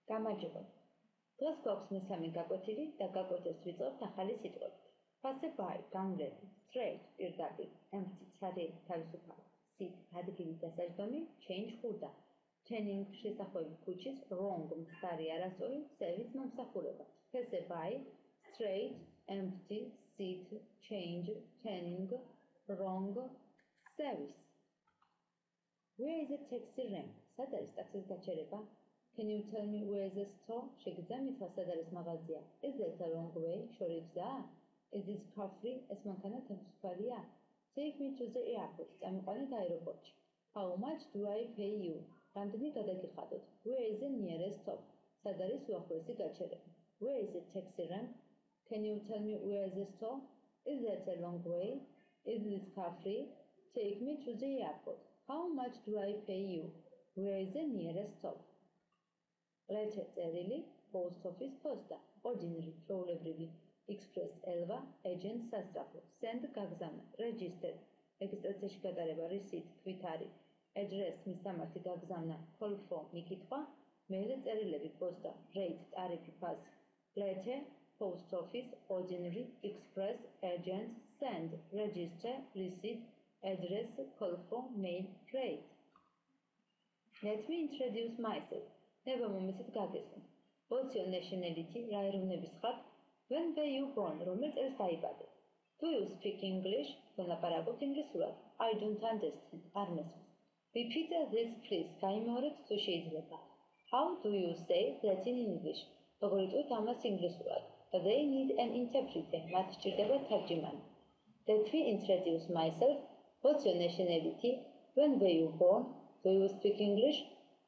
გამარჯობა. დღეს გვაქვს მესამე გაკვეთილი და გაკვეთილს ვიწყებთ ახალი სიტყვებით. Passerby, გამრევი, straight, პირდაპირ, empty, ცხადიერი, თავისუფალი, sit, ადგილი, დასაჯდომი, change, ხურდა, turning, შესახვევი, ქუჩის, wrong, მცდარი, არასწორი, service, მომსახურება. Passerby, straight, empty, sit, change, turning, wrong, service. Where is the taxi rank? სად არის ტაქსის გაჩერება? Can you tell me where is the store? შეგიძლია მითხრა სად არის მაღაზია? Is that a wrong way? შორი გზაა? Is this car free? ეს მანქანა თავისუფალია? Take me to the airport. წამიყვანეთ აეროპორტში. How much do I pay you? რამდენი გადაგიხადოთ? Where is the nearest stop? სად არის უახლოესი გაჩერება? Where is the taxi rank? Can you tell me where is the store? Is that a long way? Is this car free? Take me to the airport. How much do I pay you? Where is the nearest stop? Letter წერილი, post office posta, ordinary, ჩვეულებრივი, express ელვა, agent სასწრაფო, send გაგზავნა, register, რეგისტრაციაში გატარება, receipt, კვითარი, address, მისამართი გაგზავნა, call for, მიკითხვა, მეილე წერილები, posta, rate, ტარიფი, ფასი, letter, post office, ordinary, express, agent, send, register, receipt, address, call for, mail, rate. Let me introduce myself. Never მომისით გაგესმით. What's your nationality? რა ეროვნების ხართ? When were you born? რომელ წელს დაიბადეთ? Do you speak English? ლაპარაკობთ ინგლისურად? I don't understand. არ მესმის. Repeat this please. გაიმეორებთ თუ შეიძლება. How do you say that in English? როგორ იტყვით ამას ინგლისურად? They need an interpreter. მათ სჭირდება თარჯიმანი. Let me introduce myself. What's your nationality? When were you born? Do you speak English?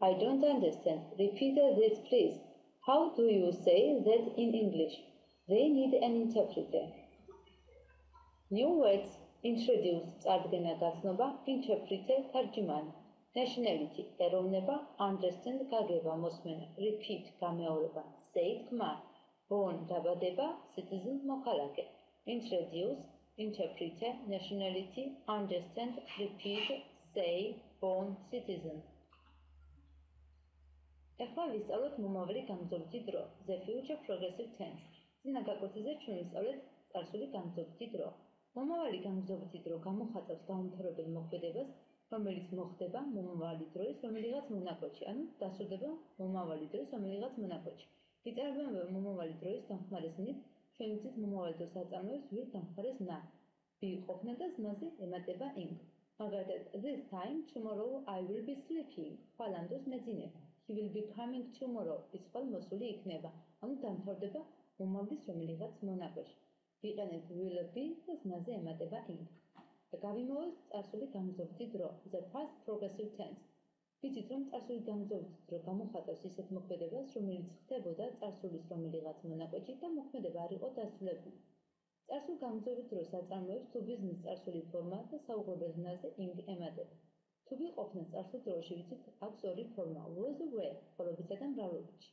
I don't understand. Repeat this please. How do you say that in English? They need an interpreter. New words. Introduce. წარდგენა გაცნობა. Interpreter. თარჯიმანი. Nationality. ეროვნება. Understand. გაგება. მოსმენა. Repeat. გამეორება. Say. თქმა. Born. დაბადება. Citizen. მოქალაქე. Introduce. Interpreter. Nationality. Understand. Repeat. Say. Born. Citizen. ახლა ვისწავლოთ მომავალი გამგზავრითი დრო, the future progressive tense. წინა გაკვეთილზე ჩვენ ვისწავლეთ წარსული გამგზავრითი დრო. მომავალი გამგზავრითი დრო გამოხატავს დაუმთავრებელ მოქმედებას, რომელიც მოხდება მომავალი დროის რომელიღაც მონაკვეთში, ანუ დასრულდება მომავალი დროის რომელიღაც მონაკვეთში. იწარმოება მომავალი დროის დამხმარესნით, ჩვენ ვიცით მომავალი დროს აწარმოებს ვირ დამხმარეს ნა. be ყოფნა და ზმაზე ემატება ing. მაგალითად, this time tomorrow I will be sleeping. ხვალამდოს მეძინება. He will be coming tomorrow. ის ხვალ მოსული იქნება. ანუ დამთავრდება მომავლის რომელიღაც მონაკვეთში. ვიყენებთ will be და ზმაზე ემატება ing. და გავიმოვოთ წარსული გამგზავრითი დრო, the past progressive tense. ვიცით, რომ წარსული გამგზავრითი დრო გამოხატავს ისეთ მოქმედებას, რომელიც ხდებოდა წარსულის რომელიღაც მონაკვეთში და მოქმედება არ იყო დასრულებული. წარსულ გამგზავრით დროს აწარმოებს to be ზმნის წარსული ფორმა და საუბრობელ ზმნაზე ing ემატება. To be ყოფნა წარსულ დროში ვიცით აქვს ორი ფორმა, was were, მხოლობისა და მრავლობითში.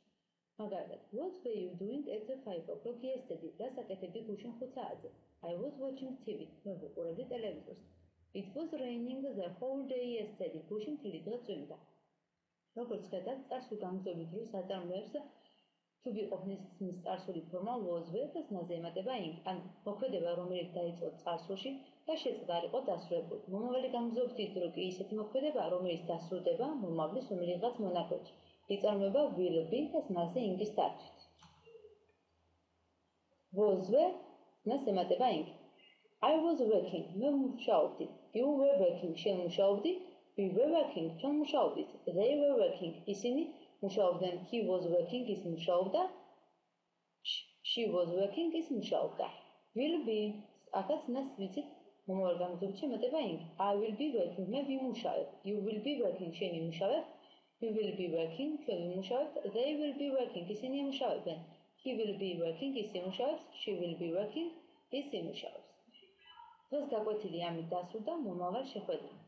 მაგალითად, what were you doing at 5 o'clock yesterday? რას აკეთებდი გუშინ 5 საათზე? I was watching TV. მე ვუყურებდი ტელევიზორს. It was raining the whole day yesterday. გუშინ მთელი დღე წვიმდა. როგორც ხედავთ, წარსულ გამგზავრით დროს აწარმოებს to be ყოფნის ზმნის წარსული ფორმა was were და ზმაზე ემატება ing. ან მოქმედება, რომელიც დაიწყო წარსულში და შეწყდა არ იყო დასრულებული. მომავალი გამგზავრითი დრო კი ისეთი მოქმედებაა, რომელიც დასრულდება მომავლის რომელიღაც მონაკვეთში. იწარმოება will be და ზმაზე ing-ის დართვით. Was were ზმას ემატება ing. I was working. მე მუშაობდი. You were working. შენ მუშაობდი. We were working. ჩვენ მუშაობდით. They were working. ისინი მუშაობდნენ. He was working. ის მუშაობდა. She was working. ის მუშაობდა. Will be აქაც ზმას ვიცით მომავალ გამგზავრითში ემატება ing. I will be working. მე ვიმუშავებ. You will be working. შენ იმუშავებ. We will be working. ჩვენ ვიმუშავებთ. They will be working. ისინი იმუშავებენ. He will be working. ის იმუშავებს. She will be working. ის იმუშავებს. დღეს გაკვეთილი ამით დასრულდა, მომავალ შეხვედრამდე.